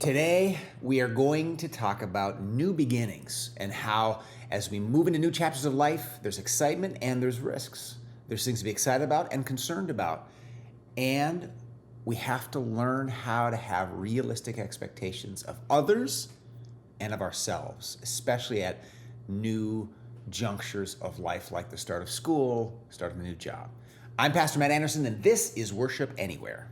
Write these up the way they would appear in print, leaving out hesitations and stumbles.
Today, we are going to talk about new beginnings and how, as we move into new chapters of life, there's excitement and there's risks. There's things to be excited about and concerned about. And we have to learn how to have realistic expectations of others and of ourselves, especially at new junctures of life, like the start of school, start of a new job. I'm Pastor Matt Anderson, and this is Worship Anywhere.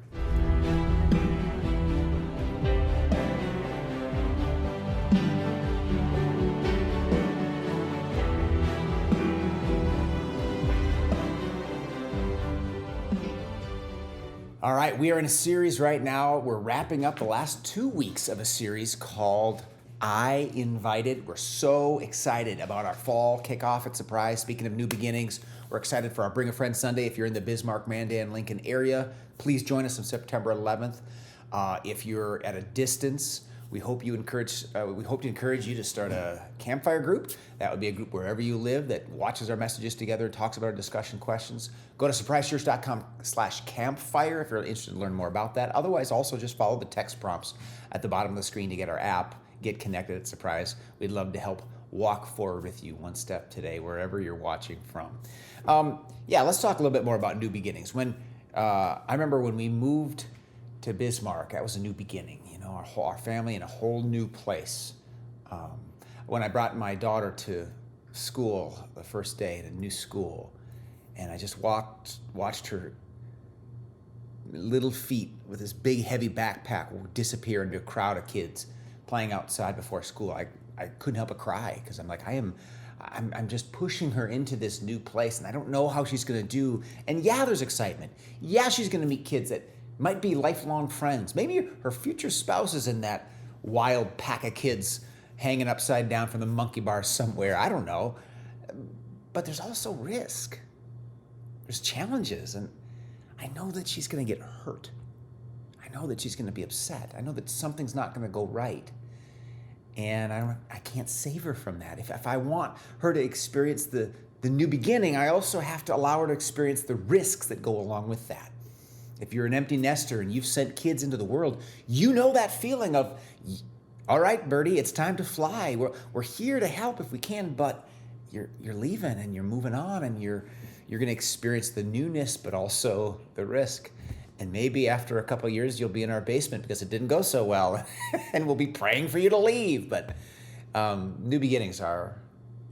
All right, we are in a series right now. We're wrapping up the last 2 weeks of a series called I Invited. We're so excited about our fall kickoff at Surprise. Speaking of new beginnings, we're excited for our Bring a Friend Sunday. If you're in the Bismarck, Mandan, Lincoln area, please join us on September 11th. If you're at a distance, we hope to encourage you to start a campfire group. That would be a group wherever you live that watches our messages together, talks about our discussion questions. Go to surprisechurch.com/campfire if you're interested to learn more about that. Otherwise, also just follow the text prompts at the bottom of the screen to get our app, get connected at Surprise. We'd love to help walk forward with you one step today, wherever you're watching from. Let's talk a little bit more about new beginnings. I remember when we moved to Bismarck, that was a new beginning. Our family in a whole new place. When I brought my daughter to school the first day at a new school, and I just watched her little feet with this big heavy backpack disappear into a crowd of kids playing outside before school. I couldn't help but cry because I'm like, I'm just pushing her into this new place, and I don't know how she's going to do. And yeah, there's excitement. Yeah, she's going to meet kids that might be lifelong friends. Maybe her future spouse is in that wild pack of kids hanging upside down from the monkey bar somewhere. I don't know. But there's also risk. There's challenges. And I know that she's going to get hurt. I know that she's going to be upset. I know that something's not going to go right. And I can't save her from that. If I want her to experience the new beginning, I also have to allow her to experience the risks that go along with that. If you're an empty nester and you've sent kids into the world, you know that feeling of, all right, Birdie, it's time to fly. We're here to help if we can, but you're leaving and you're moving on, and you're going to experience the newness, but also the risk. And maybe after a couple of years, you'll be in our basement because it didn't go so well, and we'll be praying for you to leave. But new beginnings are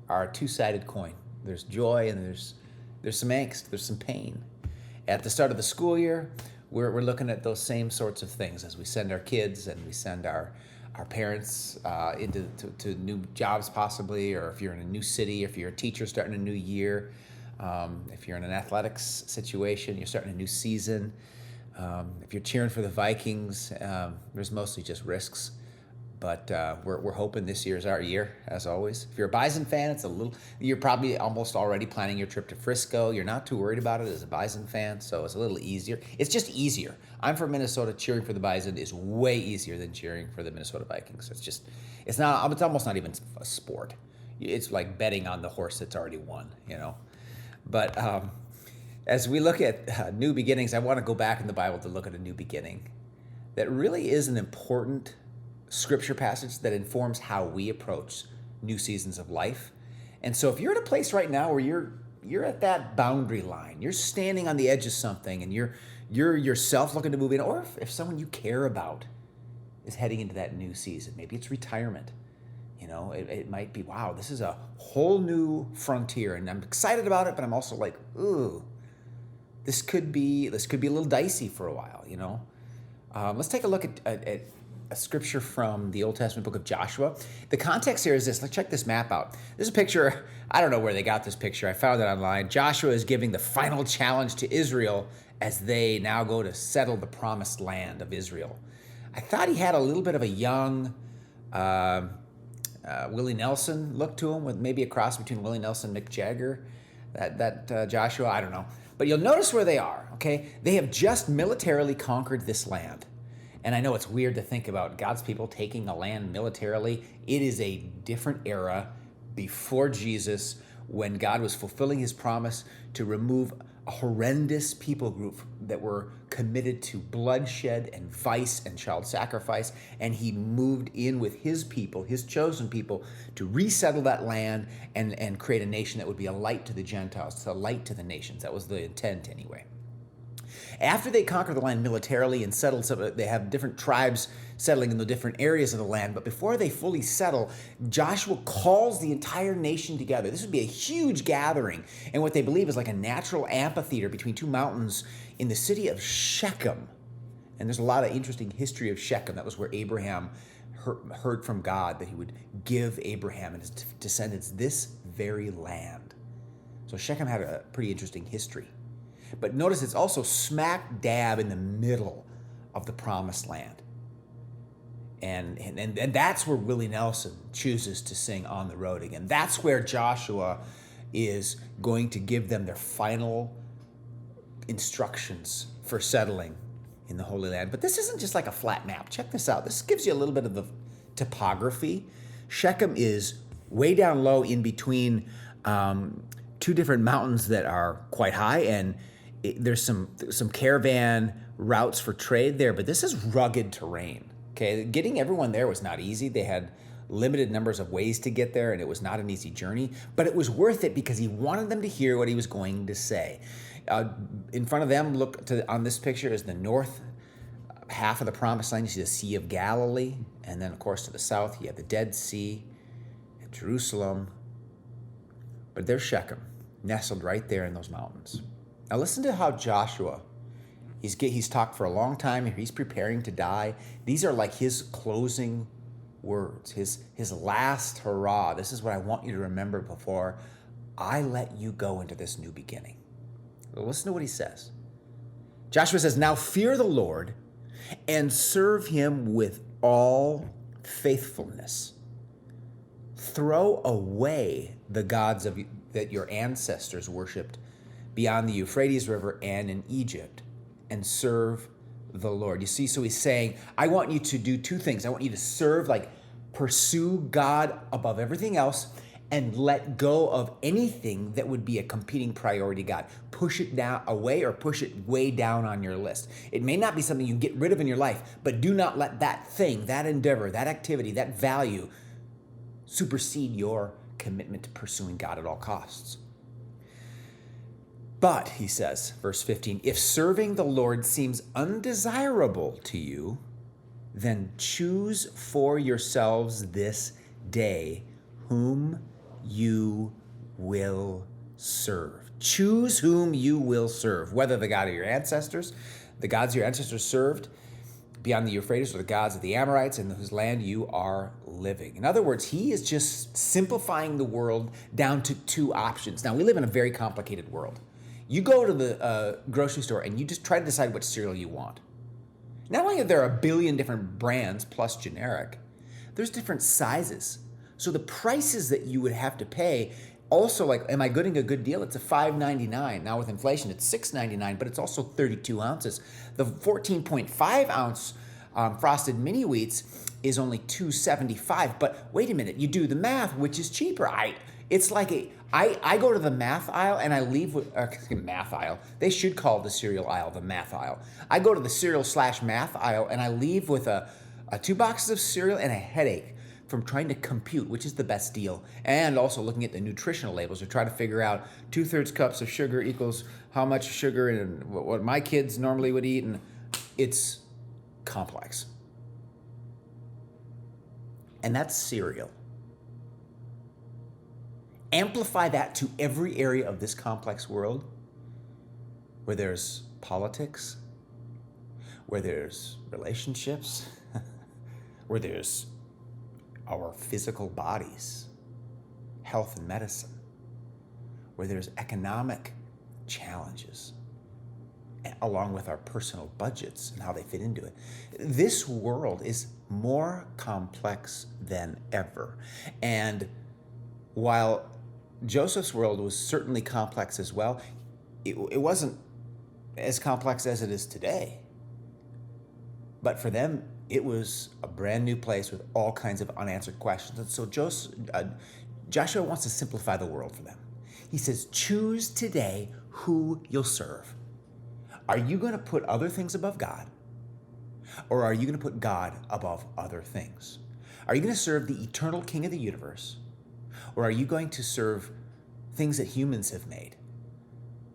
a two-sided coin. There's joy and there's some angst, there's some pain. At the start of the school year, we're looking at those same sorts of things as we send our kids and we send our parents into new jobs possibly, or if you're in a new city, if you're a teacher starting a new year, if you're in an athletics situation, you're starting a new season. If you're cheering for the Vikings, there's mostly just risks. But we're hoping this year's our year, as always. If you're a Bison fan, you're probably almost already planning your trip to Frisco. You're not too worried about it as a Bison fan, so it's a little easier. It's just easier. I'm from Minnesota. Cheering for the Bison is way easier than cheering for the Minnesota Vikings. It's almost not even a sport. It's like betting on the horse that's already won, But as we look at new beginnings, I want to go back in the Bible to look at a new beginning that really is an important scripture passage that informs how we approach new seasons of life. And so if you're at a place right now where you're at that boundary line, you're standing on the edge of something, and you're yourself looking to move in, or if someone you care about is heading into that new season, maybe it's retirement. It might be, wow, this is a whole new frontier, and I'm excited about it, but I'm also like, ooh, this could be a little dicey for a while. Let's take a look at a scripture from the Old Testament book of Joshua. The context here is this. Let's check this map out. This is a picture. I don't know where they got this picture. I found it online. Joshua is giving the final challenge to Israel as they now go to settle the promised land of Israel. I thought he had a little bit of a young Willie Nelson look to him, with maybe a cross between Willie Nelson and Mick Jagger. That Joshua, I don't know. But you'll notice where they are, okay? They have just militarily conquered this land. And I know it's weird to think about God's people taking a land militarily. It is a different era before Jesus, when God was fulfilling his promise to remove a horrendous people group that were committed to bloodshed and vice and child sacrifice. And he moved in with his people, his chosen people, to resettle that land and create a nation that would be a light to the Gentiles, a light to the nations. That was the intent anyway. After they conquer the land militarily and settle, they have different tribes settling in the different areas of the land. But before they fully settle, Joshua calls the entire nation together. This would be a huge gathering, and what they believe is like a natural amphitheater between two mountains in the city of Shechem. And there's a lot of interesting history of Shechem. That was where Abraham heard from God that he would give Abraham and his descendants this very land. So Shechem had a pretty interesting history. But notice it's also smack dab in the middle of the promised land. And that's where Willie Nelson chooses to sing On the Road Again. That's where Joshua is going to give them their final instructions for settling in the Holy Land. But this isn't just like a flat map. Check this out. This gives you a little bit of the topography. Shechem is way down low in between two different mountains that are quite high, and there's some caravan routes for trade there, but this is rugged terrain. Okay, getting everyone there was not easy. They had limited numbers of ways to get there, and it was not an easy journey, but it was worth it because he wanted them to hear what he was going to say. In front of them, on this picture, is the north half of the Promised Land. You see the Sea of Galilee, and then, of course, to the south, you have the Dead Sea and Jerusalem. But there's Shechem, nestled right there in those mountains. Now listen to how Joshua, he's talked for a long time. He's preparing to die. These are like his closing words, his last hurrah. This is what I want you to remember before I let you go into this new beginning. Well, listen to what he says. Joshua says, "Now fear the Lord and serve him with all faithfulness. Throw away the gods that your ancestors worshipped beyond the Euphrates River and in Egypt, and serve the Lord." You see, so he's saying, I want you to do two things. I want you to serve, pursue God above everything else, and let go of anything that would be a competing priority to God. Push it down away or push it way down on your list. It may not be something you get rid of in your life, but do not let that thing, that endeavor, that activity, that value supersede your commitment to pursuing God at all costs. But, he says, verse 15, if serving the Lord seems undesirable to you, then choose for yourselves this day whom you will serve. Choose whom you will serve, whether the God of your ancestors, the gods your ancestors served beyond the Euphrates, or the gods of the Amorites in whose land you are living. In other words, he is just simplifying the world down to two options. Now, we live in a very complicated world. You go to the grocery store and you just try to decide what cereal you want. Not only are there a billion different brands plus generic, there's different sizes. So the prices that you would have to pay also, am I getting a good deal? It's a $5.99. Now with inflation, it's $6.99, but it's also 32 ounces. The 14.5 ounce frosted mini wheats is only $2.75. But wait a minute, you do the math, which is cheaper. I go to the math aisle and I leave with math aisle. They should call the cereal aisle the math aisle. I go to the cereal/math aisle and I leave with a 2 boxes of cereal and a headache from trying to compute which is the best deal, and also looking at the nutritional labels to try to figure out 2/3 cups of sugar equals how much sugar and what my kids normally would eat, and it's complex. And that's cereal. Amplify that to every area of this complex world where there's politics, where there's relationships, where there's our physical bodies, health and medicine, where there's economic challenges, along with our personal budgets and how they fit into it. This world is more complex than ever. And while Joseph's world was certainly complex as well, it wasn't as complex as it is today. But for them, it was a brand new place with all kinds of unanswered questions. And so Joshua wants to simplify the world for them. He says, choose today who you'll serve. Are you going to put other things above God? Or are you going to put God above other things? Are you going to serve the eternal King of the universe? Or are you going to serve things that humans have made?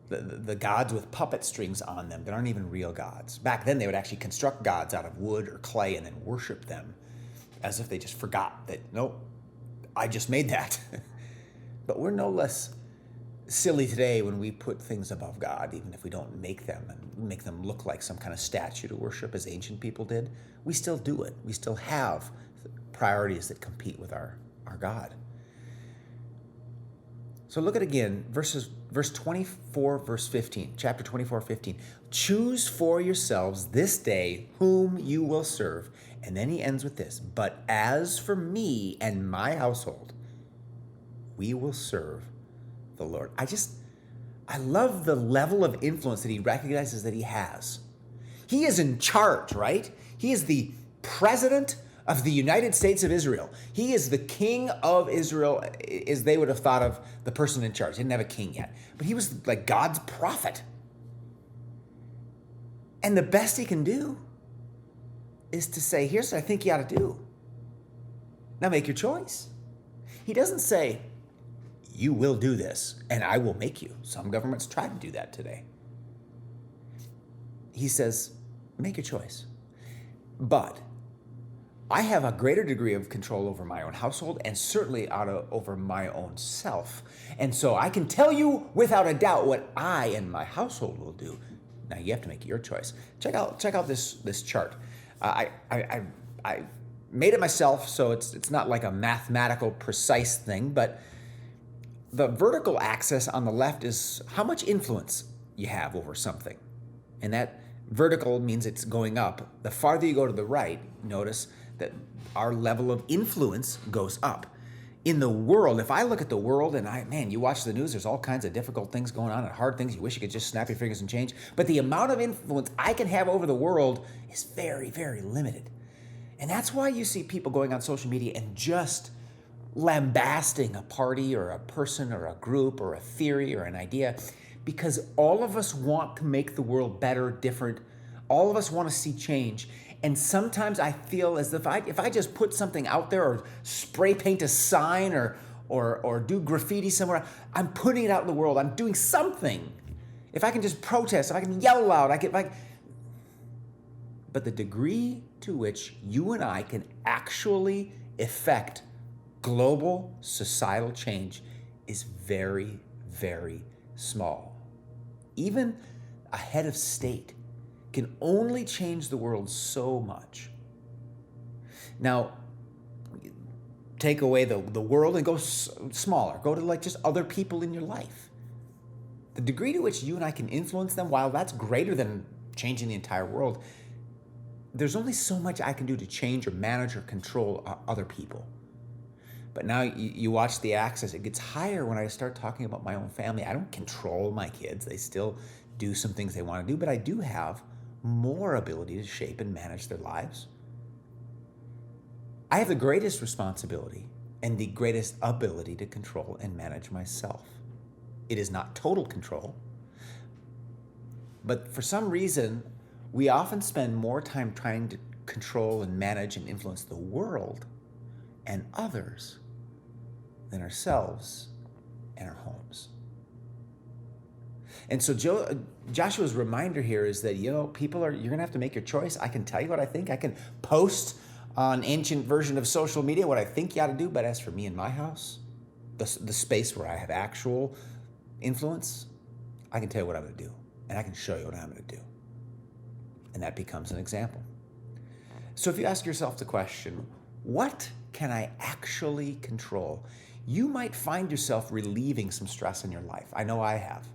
The gods with puppet strings on them that aren't even real gods. Back then, they would actually construct gods out of wood or clay and then worship them as if they just forgot that, nope, I just made that. But we're no less silly today when we put things above God, even if we don't make them and make them look like some kind of statue to worship as ancient people did. We still do it. We still have priorities that compete with our God. So look at again, verse 24, verse 15, chapter 24, 15. Choose for yourselves this day whom you will serve. And then he ends with this, but as for me and my household, we will serve the Lord. I love the level of influence that he recognizes that he has. He is in charge, right? He is the president of the United States of Israel. He is the king of Israel, as they would have thought of the person in charge. He didn't have a king yet, but he was like God's prophet. And the best he can do is to say, here's what I think you ought to do. Now make your choice. He doesn't say, you will do this and I will make you. Some governments try to do that today. He says, make your choice. But I have a greater degree of control over my own household and certainly over my own self. And so I can tell you without a doubt what I and my household will do. Now you have to make your choice. Check out this chart. I made it myself, so it's not like a mathematical precise thing, but the vertical axis on the left is how much influence you have over something. And that vertical means it's going up. The farther you go to the right, notice that our level of influence goes up. In the world, if I look at the world and you watch the news, there's all kinds of difficult things going on and hard things you wish you could just snap your fingers and change. But the amount of influence I can have over the world is very, very limited. And that's why you see people going on social media and just lambasting a party or a person or a group or a theory or an idea, because all of us want to make the world better, different. All of us want to see change. And sometimes I feel as if I just put something out there or spray paint a sign or do graffiti somewhere, I'm putting it out in the world. I'm doing something. If I can just protest, if I can yell loud, but the degree to which you and I can actually affect global societal change is very, very small. Even a head of state can only change the world so much. Now, take away the world and go smaller. Go to like just other people in your life. The degree to which you and I can influence them, while that's greater than changing the entire world, there's only so much I can do to change or manage or control other people. But now you watch the axis, it gets higher when I start talking about my own family. I don't control my kids. They still do some things they want to do, but I do have more ability to shape and manage their lives. I have the greatest responsibility and the greatest ability to control and manage myself. It is not total control, but for some reason, we often spend more time trying to control and manage and influence the world and others than ourselves and our homes. And so Joshua's reminder here is that, you're going to have to make your choice. I can tell you what I think. I can post on ancient version of social media what I think you ought to do. But as for me and my house, the space where I have actual influence, I can tell you what I'm going to do. And I can show you what I'm going to do. And that becomes an example. So if you ask yourself the question, what can I actually control? You might find yourself relieving some stress in your life. I know I have.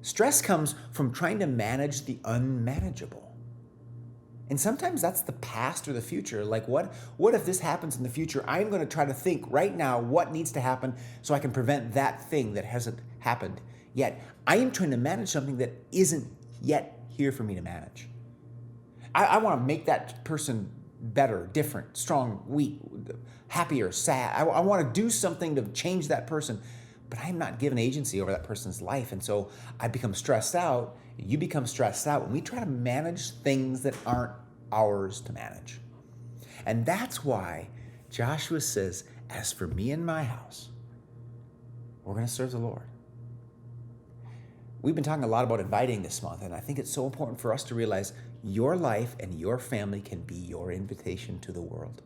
Stress comes from trying to manage the unmanageable. And sometimes that's the past or the future. Like what if this happens in the future? I'm going to try to think right now what needs to happen so I can prevent that thing that hasn't happened yet. I am trying to manage something that isn't yet here for me to manage. I want to make that person better, different, strong, weak, happier, sad. I want to do something to change that person. but I'm not given agency over that person's life. And so I become stressed out. You become stressed out when we try to manage things that aren't ours to manage. And that's why Joshua says, as for me and my house, we're going to serve the Lord. We've been talking a lot about inviting this month, and I think it's so important for us to realize your life and your family can be your invitation to the world.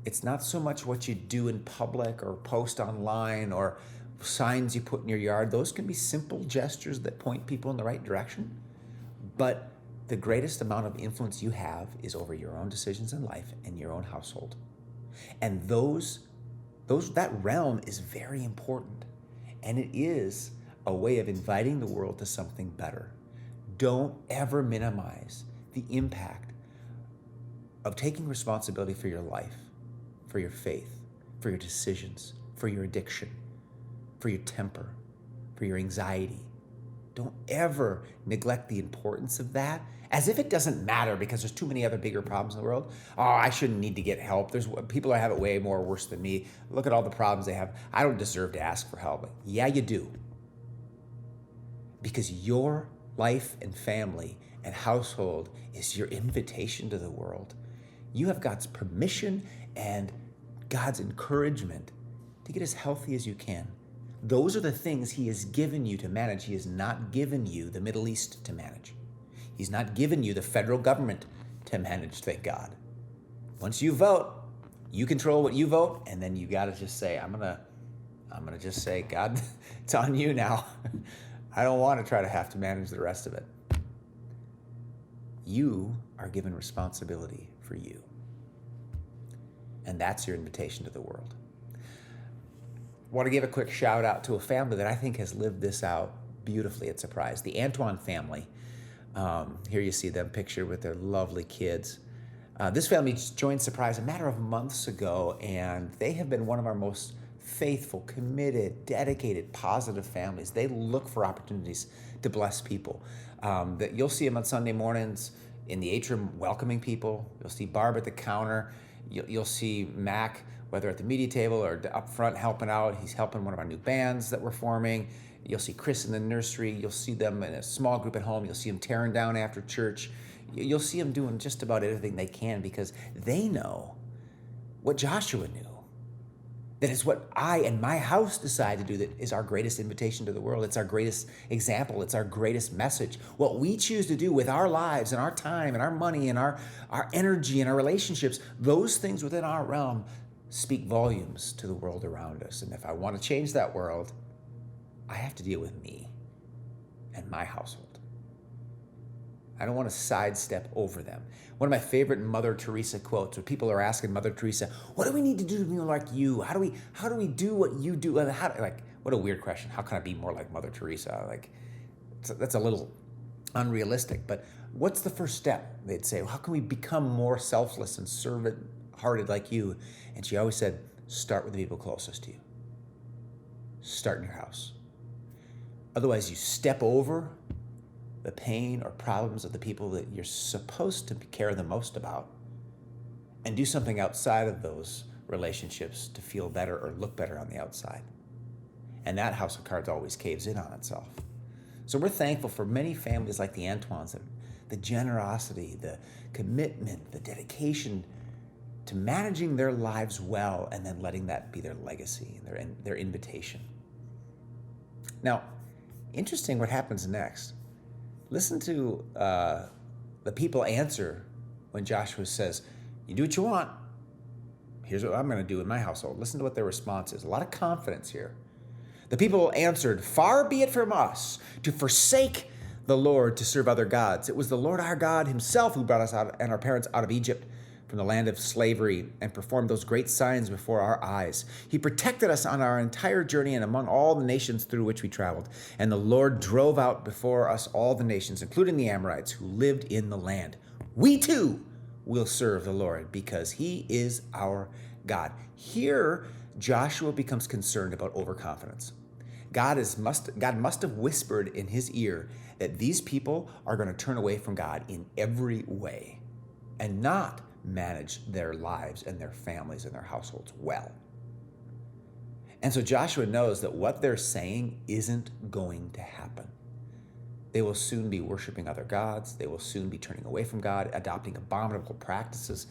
It's not so much what you do in public or post online or signs you put in your yard. Those can be simple gestures that point people in the right direction. But the greatest amount of influence you have is over your own decisions in life and your own household. And that realm is very important. And it is a way of inviting the world to something better. Don't ever minimize the impact of taking responsibility for your life, for your faith, for your decisions, for your addiction, for your temper, for your anxiety. Don't ever neglect the importance of that as if it doesn't matter because there's too many other bigger problems in the world. Oh, I shouldn't need to get help. There's people that have it way more worse than me. Look at all the problems they have. I don't deserve to ask for help. Yeah, you do. Because your life and family and household is your invitation to the world. You have God's permission and God's encouragement to get as healthy as you can. Those are the things He has given you to manage. He has not given you the Middle East to manage. He's not given you the federal government to manage, thank God. Once you vote, you control what you vote, and then you got to just say, I'm gonna just say, God, it's on you now. I don't want to try to have to manage the rest of it. You are given responsibility for you. And that's your invitation to the world. I want to give a quick shout out to a family that I think has lived this out beautifully at Surprise, the Antoine family. Here you see them pictured with their lovely kids. This family joined Surprise a matter of months ago, and they have been one of our most faithful, committed, dedicated, positive families. They look for opportunities to bless people. That you'll see them on Sunday mornings in the atrium welcoming people. You'll see Barb at the counter. You'll see Mac, whether at the media table or up front helping out. He's helping one of our new bands that we're forming. You'll see Chris in the nursery. You'll see them in a small group at home. You'll see them tearing down after church. You'll see them doing just about everything they can because they know what Joshua knew. That is what I and my house decide to do that is our greatest invitation to the world. It's our greatest example. It's our greatest message. What we choose to do with our lives and our time and our money and our energy and our relationships, those things within our realm speak volumes to the world around us. And if I want to change that world, I have to deal with me and my household. I don't want to sidestep over them. One of my favorite Mother Teresa quotes, where people are asking Mother Teresa, what do we need to do to be more like you? How do we do what you do? What a weird question. How can I be more like Mother Teresa? That's a little unrealistic, but what's the first step? They'd say, well, how can we become more selfless and servant-hearted like you? And she always said, start with the people closest to you. Start in your house. Otherwise, you step over the pain or problems of the people that you're supposed to care the most about and do something outside of those relationships to feel better or look better on the outside. And that house of cards always caves in on itself. So we're thankful for many families like the Antoines, the generosity, the commitment, the dedication to managing their lives well and then letting that be their legacy, their invitation. Now, interesting what happens next. Listen to the people answer when Joshua says, you do what you want. Here's what I'm going to do in my household. Listen to what their response is. A lot of confidence here. The people answered, far be it from us to forsake the Lord to serve other gods. It was the Lord our God himself who brought us out and our parents out of Egypt from the land of slavery and performed those great signs before our eyes. He protected us on our entire journey and among all the nations through which we traveled. And the Lord drove out before us all the nations, including the Amorites who lived in the land. We too will serve the Lord because he is our God. Here, Joshua becomes concerned about overconfidence. God must have whispered in his ear that these people are going to turn away from God in every way and not manage their lives and their families and their households well. And so Joshua knows that what they're saying isn't going to happen. They will soon be worshiping other gods. They will soon be turning away from God, adopting abominable practices.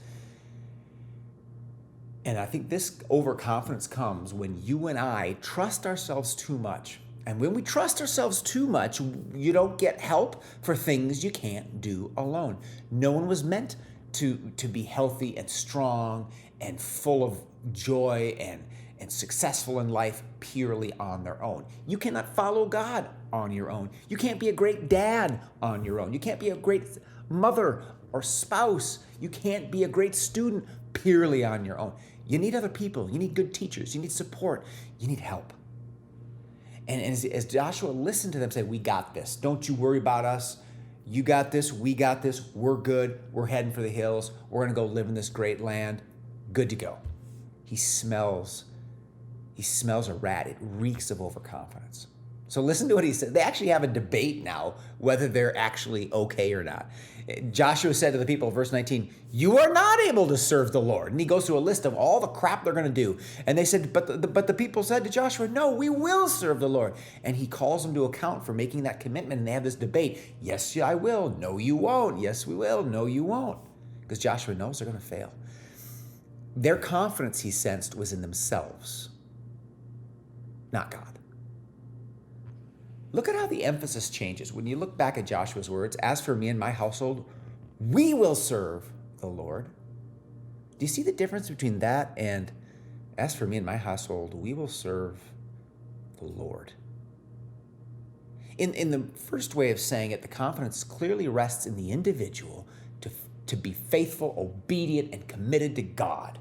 And I think this overconfidence comes when you and I trust ourselves too much. And when we trust ourselves too much, you don't get help for things you can't do alone. No one was meant to be healthy and strong and full of joy and successful in life purely on their own. You cannot follow God on your own. You can't be a great dad on your own. You can't be a great mother or spouse. You can't be a great student purely on your own. You need other people. You need good teachers. You need support. You need help. And as Joshua listened to them say, we got this. Don't you worry about us. You got this. We got this. We're good. We're heading for the hills. We're going to go live in this great land. Good to go. He smells a rat. It reeks of overconfidence. So listen to what he said. They actually have a debate now whether they're actually okay or not. Joshua said to the people, verse 19, you are not able to serve the Lord. And he goes through a list of all the crap they're going to do. And they said, but the people said to Joshua, no, we will serve the Lord. And he calls them to account for making that commitment. And they have this debate. Yes, I will. No, you won't. Yes, we will. No, you won't. Because Joshua knows they're going to fail. Their confidence, he sensed, was in themselves, not God. Look at how the emphasis changes when you look back at Joshua's words. As for me and my household, we will serve the Lord. Do you see the difference between that and as for me and my household, we will serve the Lord? In the first way of saying it, the confidence clearly rests in the individual to be faithful, obedient, and committed to God.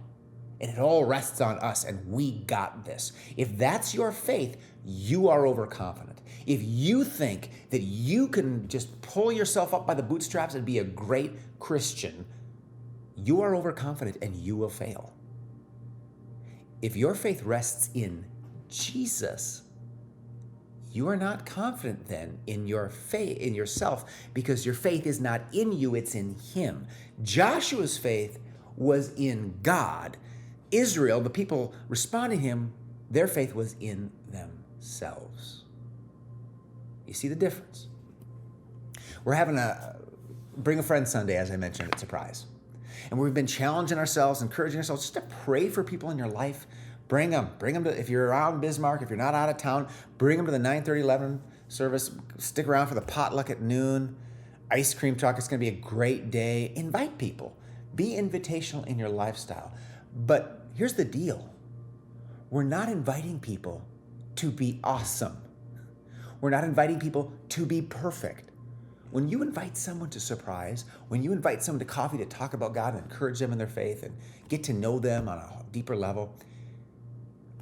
And it all rests on us, and we got this. If that's your faith, you are overconfident. If you think that you can just pull yourself up by the bootstraps and be a great Christian, you are overconfident and you will fail. If your faith rests in Jesus, you are not confident then in your faith, in yourself, because your faith is not in you, it's in him. Joshua's faith was in God. Israel, the people responding to him, their faith was in themselves. You see the difference? We're having a Bring a Friend Sunday, as I mentioned, at Surprise. And we've been challenging ourselves, encouraging ourselves just to pray for people in your life. Bring them to, if you're around Bismarck, if you're not out of town, bring them to the 9:30, 11 service. Stick around for the potluck at noon. Ice cream truck, it's going to be a great day. Invite people. Be invitational in your lifestyle. But here's the deal. We're not inviting people to be awesome. We're not inviting people to be perfect. When you invite someone to Surprise, when you invite someone to coffee to talk about God and encourage them in their faith and get to know them on a deeper level,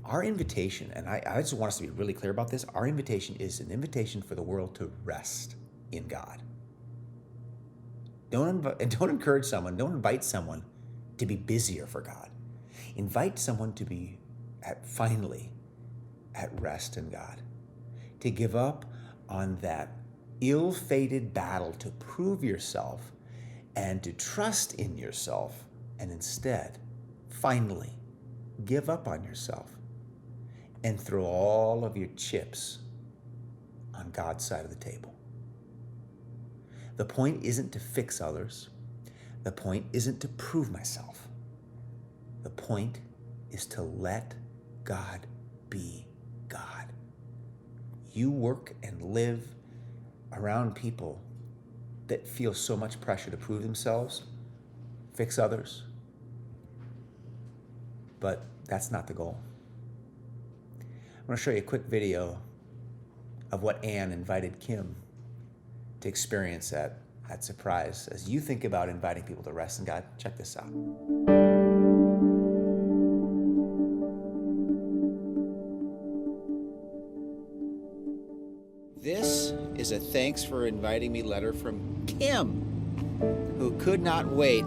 our invitation, and I just want us to be really clear about this, our invitation is an invitation for the world to rest in God. Don't encourage someone, don't invite someone to be busier for God. Invite someone to be finally at rest in God, to give up on that ill-fated battle to prove yourself and to trust in yourself, and instead, finally, give up on yourself and throw all of your chips on God's side of the table. The point isn't to fix others. The point isn't to prove myself. The point is to let God be God. You work and live around people that feel so much pressure to prove themselves, fix others, but that's not the goal. I'm going to show you a quick video of what Anne invited Kim to experience at Surprise. As you think about inviting people to rest in God, check this out. This is a thanks for inviting me letter from Kim, who could not wait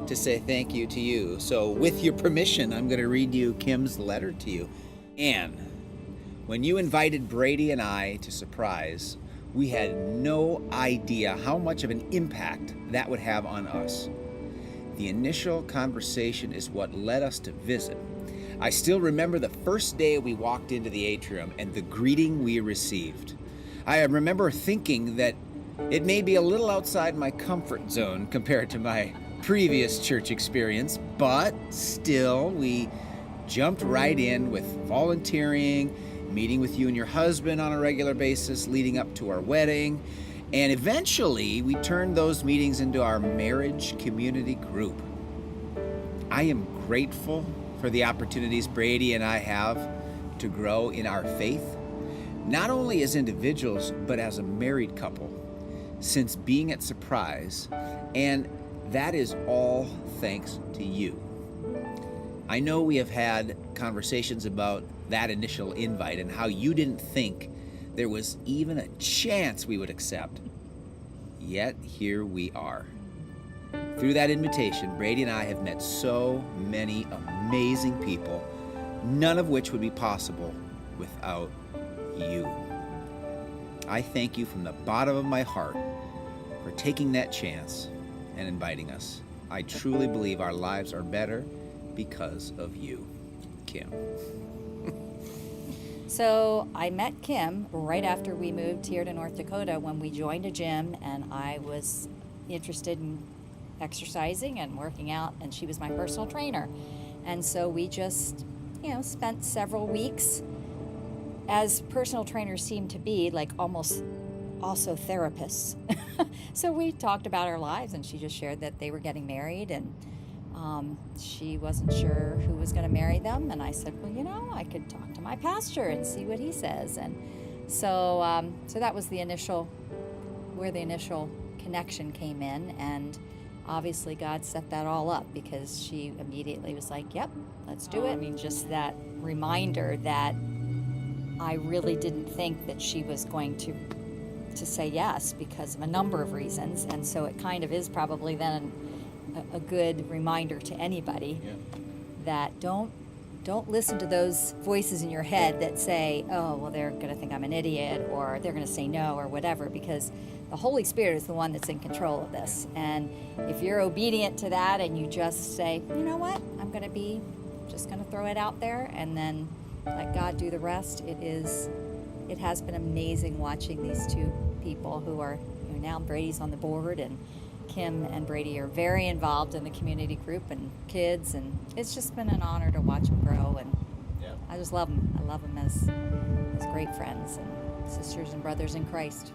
to say thank you to you. So with your permission, I'm going to read you Kim's letter to you. Anne, when you invited Brady and I to Surprise, we had no idea how much of an impact that would have on us. The initial conversation is what led us to visit. I still remember the first day we walked into the atrium and the greeting we received. I remember thinking that it may be a little outside my comfort zone compared to my previous church experience, but still, we jumped right in with volunteering, meeting with you and your husband on a regular basis leading up to our wedding, and eventually we turned those meetings into our marriage community group. I am grateful for the opportunities Brady and I have to grow in our faith, not only as individuals, but as a married couple, since being at Surprise, and that is all thanks to you. I know we have had conversations about that initial invite and how you didn't think there was even a chance we would accept. Yet here we are. Through that invitation, Brady and I have met so many amazing people, none of which would be possible without you. I thank you from the bottom of my heart for taking that chance and inviting us. I truly believe our lives are better because of you, Kim. So I met Kim right after we moved here to North Dakota when we joined a gym, and I was interested in exercising and working out, and she was my personal trainer. And so we just, spent several weeks, as personal trainers seem to be, like almost also therapists. So we talked about our lives, and she just shared that they were getting married, and she wasn't sure who was going to marry them. And I said, well, I could talk to my pastor and see what he says. And so that was where the initial connection came in. And obviously God set that all up, because she immediately was like, yep, let's do it. I mean, just that reminder that I really didn't think that she was going to say yes because of a number of reasons. And so it kind of is probably then a good reminder to anybody that don't listen to those voices in your head that say, oh, well, they're going to think I'm an idiot, or they're going to say no, or whatever, because the Holy Spirit is the one that's in control of this. And if you're obedient to that and you just say, you know what, I'm going to just going to throw it out there and then let God do the rest, it has been amazing watching these two people who are, now Brady's on the board, and Kim and Brady are very involved in the community group and kids, and it's just been an honor to watch them grow, and I just love them. I love them as great friends and sisters and brothers in Christ.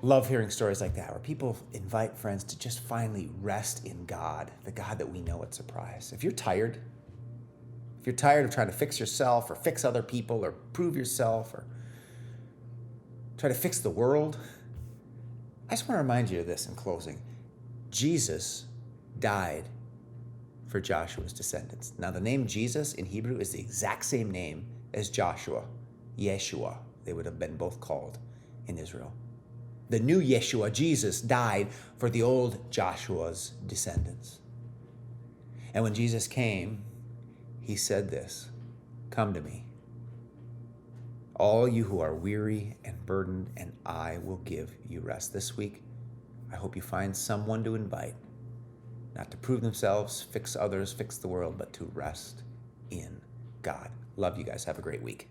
Love hearing stories like that, where people invite friends to just finally rest in God, the God that we know at Surprise. If you're tired of trying to fix yourself or fix other people or prove yourself or try to fix the world, I just want to remind you of this in closing. Jesus died for Joshua's descendants. Now, the name Jesus in Hebrew is the exact same name as Joshua, Yeshua. They would have been both called in Israel. The new Yeshua, Jesus, died for the old Joshua's descendants. And when Jesus came, he said this, "Come to me, all you who are weary and burdened, and I will give you rest." This week, I hope you find someone to invite, not to prove themselves, fix others, fix the world, but to rest in God. Love you guys. Have a great week.